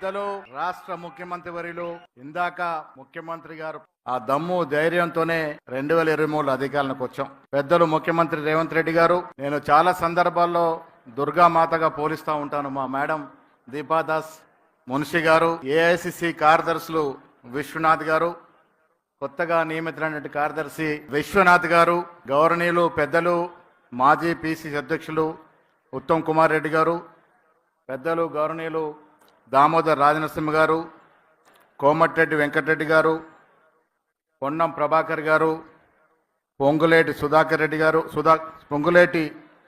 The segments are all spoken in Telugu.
పెద్దలు రాష్ట్ర ముఖ్యమంత్రి వర్యులు ఇందాక ముఖ్యమంత్రి గారు ఆ దమ్ము ధైర్యంతోనే 2023 అధికారులకు వచ్చాం. పెద్దలు ముఖ్యమంత్రి రేవంత్ రెడ్డి గారు, నేను చాలా సందర్భాల్లో దుర్గామాతగా పోలిస్తా ఉంటాను. మా మేడం దీపాదాస్ మున్షి గారు, ఏఐసిసి కార్యదర్శులు విశ్వనాథ్ గారు, కొత్తగా నియమితులైన కార్యదర్శి విశ్వనాథ్ గారు, గౌరవనీయులు పెద్దలు మాజీ పిసిసి అధ్యక్షులు ఉత్తమ్ కుమార్ రెడ్డి గారు, పెద్దలు గౌరవనీయులు దామోదర్ రాజనరసింహ గారు, కోమటిరెడ్డి వెంకటరెడ్డి గారు, పొన్నం ప్రభాకర్ గారు, పొంగులేటి సుధాకర్ రెడ్డి గారు, పొంగులేటి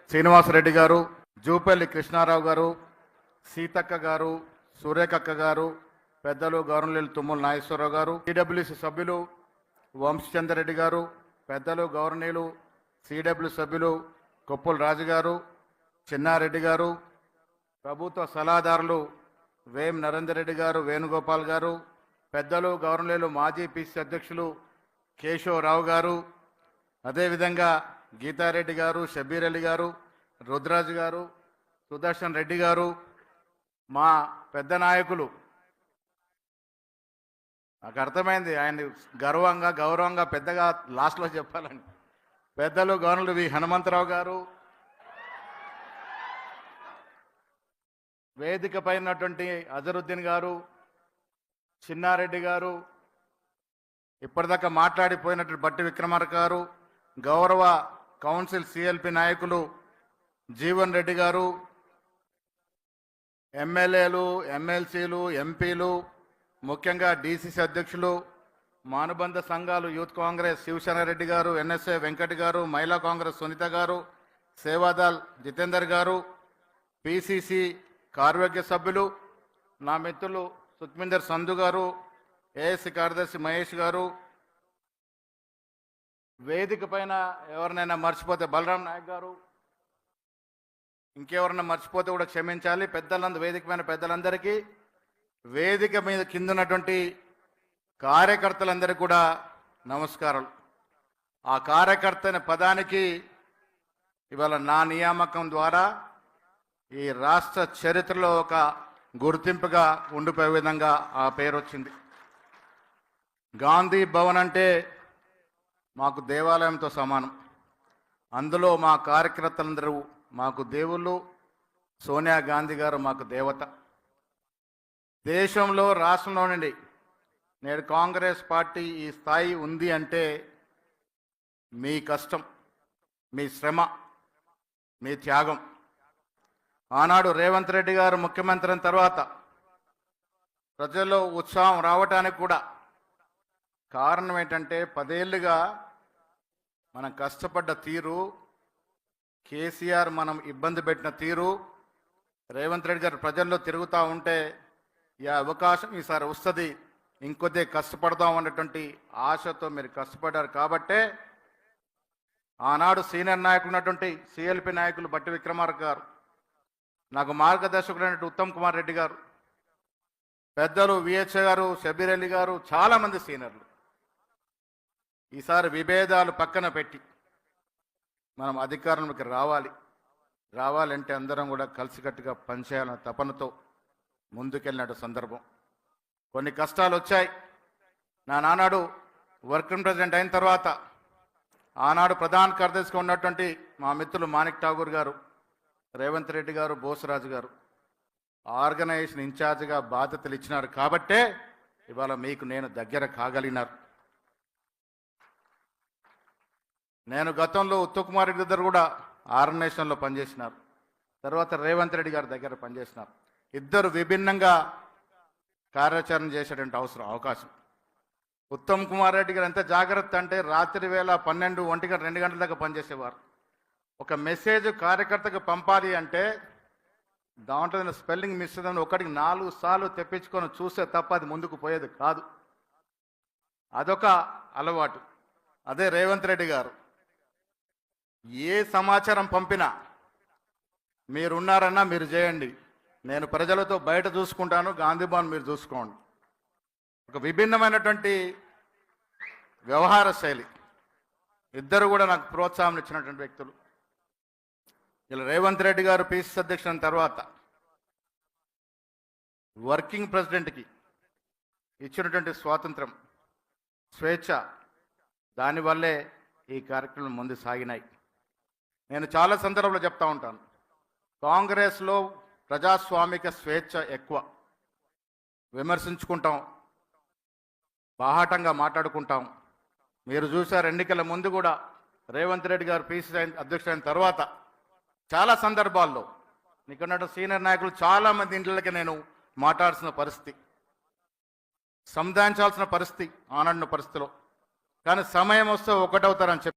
శ్రీనివాసరెడ్డి గారు, జూపల్లి కృష్ణారావు గారు, సీతక్క గారు, సురేఖక్క గారు, పెద్దలు గౌరవనీయులు తుమ్మల నాగేశ్వరరావు గారు, సిడబ్ల్యూసి సభ్యులు వంశచంద్రరెడ్డి గారు, పెద్దలు గౌరవనీయులు సిడబ్ల్యూ సభ్యులు కొప్పుల రాజు గారు, చిన్నారెడ్డి గారు, ప్రభుత్వ సలహాదారులు వేం నరేందర్ రెడ్డి గారు, వేణుగోపాల్ గారు, పెద్దలు గౌరవనీయులు మాజీ పిసిసి అధ్యక్షులు కేశవరావు గారు, అదేవిధంగా గీతారెడ్డి గారు, షబీర్ అలీ గారు, రుద్రాజు గారు, సుదర్శన్ రెడ్డి గారు, మా పెద్ద నాయకులు, నాకు అర్థమైంది ఆయన గౌరవంగా పెద్దగా లాస్ట్లో చెప్పాలని, పెద్దలు గవర్నర్ వి హనుమంతరావు గారు, వేదిక పైనటువంటి అజరుద్దీన్ గారు, చిన్నారెడ్డి గారు, ఇప్పటిదాకా మాట్లాడిపోయినటువంటి బట్టి విక్రమార్క గారు, గౌరవ కౌన్సిల్ సిఎల్పి నాయకులు జీవన్ రెడ్డి గారు, ఎమ్మెల్యేలు, ఎమ్మెల్సీలు, ఎంపీలు, ముఖ్యంగా డిసిసి అధ్యక్షులు, మానుబంధ సంఘాలు యూత్ కాంగ్రెస్ శివశరణరెడ్డి గారు, ఎన్ఎస్ఏ వెంకట్ గారు, మహిళా కాంగ్రెస్ సునీత గారు, సేవాదల్ జితేందర్ గారు, పిసిసి కార్యవర్గ సభ్యులు నా మిత్రులు సుఖ్మిందర్ సంధు గారు, ఏఎస్సి కార్యదర్శి మహేష్ గారు, వేదిక పైన ఎవరినైనా మర్చిపోతే బలరాం నాయక్ గారు, ఇంకెవరైనా మర్చిపోతే కూడా క్షమించాలి. వేదిక పైన పెద్దలందరికీ, వేదిక మీద కింద ఉన్నటువంటి కార్యకర్తలందరికీ కూడా నమస్కారాలు. ఆ కార్యకర్త అనే పదానికి ఇవాళ నా నియామకం ద్వారా ఈ రాష్ట్ర చరిత్రలో ఒక గుర్తింపుగా ఉండిపోయే విధంగా ఆ పేరు వచ్చింది. గాంధీ భవన్ అంటే మాకు దేవాలయంతో సమానం. అందులో మా కార్యకర్తలందరూ మాకు దేవుళ్ళు, సోనియా గాంధీ గారు మాకు దేవత. దేశంలో రాష్ట్రంలో నుండి నేడు కాంగ్రెస్ పార్టీ ఈ స్థాయి ఉంది అంటే మీ కష్టం, మీ శ్రమ, మీ త్యాగం. ఆనాడు రేవంత్ రెడ్డి గారు ముఖ్యమంత్రి అయిన తర్వాత ప్రజల్లో ఉత్సాహం రావటానికి కూడా కారణం ఏంటంటే 10 ఏళ్ళుగా మనం కష్టపడ్డ తీరు, కేసీఆర్ మనం ఇబ్బంది పెట్టిన తీరు, రేవంత్ రెడ్డి గారు ప్రజల్లో తిరుగుతూ ఉంటే ఈ అవకాశం ఈసారి వస్తుంది, ఇంకొద్దే కష్టపడదాం అన్నటువంటి ఆశతో మీరు కష్టపడ్డారు. కాబట్టే ఆనాడు సీనియర్ నాయకులు ఉన్నటువంటి సిఎల్పి నాయకులు బట్టి విక్రమార్క గారు, నాకు మార్గదర్శకులైనటువంటి ఉత్తమ్ కుమార్ రెడ్డి గారు, పెద్దలు విహెచ్ గారు, షబీర్ అలీ గారు, చాలామంది సీనియర్లు ఈసారి విభేదాలు పక్కన పెట్టి మనం అధికారంలోకి రావాలంటే అందరం కూడా కలిసికట్టుగా పనిచేయాలన్న తపనతో ముందుకెళ్ళినట్టు సందర్భం. కొన్ని కష్టాలు వచ్చాయి. నా నానాడు వర్కింగ్ ప్రెసిడెంట్ అయిన తర్వాత ఆనాడు ప్రధాన కార్యదర్శిగా ఉన్నటువంటి మా మిత్రులు మాణిక్ ఠాగూర్ గారు, రేవంత్ రెడ్డి గారు, బోసరాజు గారు ఆర్గనైజేషన్ ఇన్ఛార్జిగా బాధ్యతలు ఇచ్చినారు. కాబట్టే ఇవాళ మీకు నేను దగ్గర కాగలిగినారు. నేను గతంలో ఉత్తమ్ కుమార్ రెడ్డి దగ్గర కూడా ఆర్గనైజేషన్లో పనిచేసినారు, తర్వాత రేవంత్ రెడ్డి గారి దగ్గర పనిచేసినారు. ఇద్దరు విభిన్నంగా కార్యాచరణ చేసేటువంటి అవకాశం. ఉత్తమ్ కుమార్ రెడ్డి గారు ఎంత జాగ్రత్త అంటే రాత్రి వేళ 12, 1 గంట, 2 గంటల దాకా పనిచేసేవారు. ఒక మెసేజ్ కార్యకర్తకు పంపాలి అంటే దాంట్లో స్పెల్లింగ్ మిస్ అయిందని 1కి 4 సార్లు తెప్పించుకొని చూస్తే తప్ప అది ముందుకు పోయేది కాదు. అదొక అలవాటు. అదే రేవంత్ రెడ్డి గారు ఏ సమాచారం పంపినా మీరున్నారన్నా మీరు చేయండి, నేను ప్రజలతో బయట చూసుకుంటాను, గాంధీ భవన్ మీరు చూసుకోండి. ఒక విభిన్నమైనటువంటి వ్యవహార శైలి. ఇద్దరు కూడా నాకు ప్రోత్సాహం ఇచ్చినటువంటి వ్యక్తులు. ఇలా రేవంత్ రెడ్డి గారు పిసిసి అధ్యక్షుడు తర్వాత వర్కింగ్ ప్రెసిడెంట్కి ఇచ్చినటువంటి స్వాతంత్రం, స్వేచ్ఛ, దానివల్లే ఈ కార్యక్రమం ముందు సాగినాయి. నేను చాలా సందర్భంలో చెప్తా ఉంటాను, కాంగ్రెస్లో ప్రజాస్వామిక స్వేచ్ఛ ఎక్కువ. విమర్శించుకుంటాం, బాహాటంగా మాట్లాడుకుంటాం. మీరు చూశారు, ఎన్నికల ముందు కూడా రేవంత్ రెడ్డి గారు పిసిసి అధ్యక్షుడైన తర్వాత చాలా సందర్భాల్లో నీకున్న సీనియర్ నాయకులు చాలామంది ఇంట్లోకి నేను మాట్లాడాల్సిన పరిస్థితి, సంధానించాల్సిన పరిస్థితి, ఆనాడిన పరిస్థితిలో. కానీ సమయం వస్తే ఒకటవుతారని చెప్పి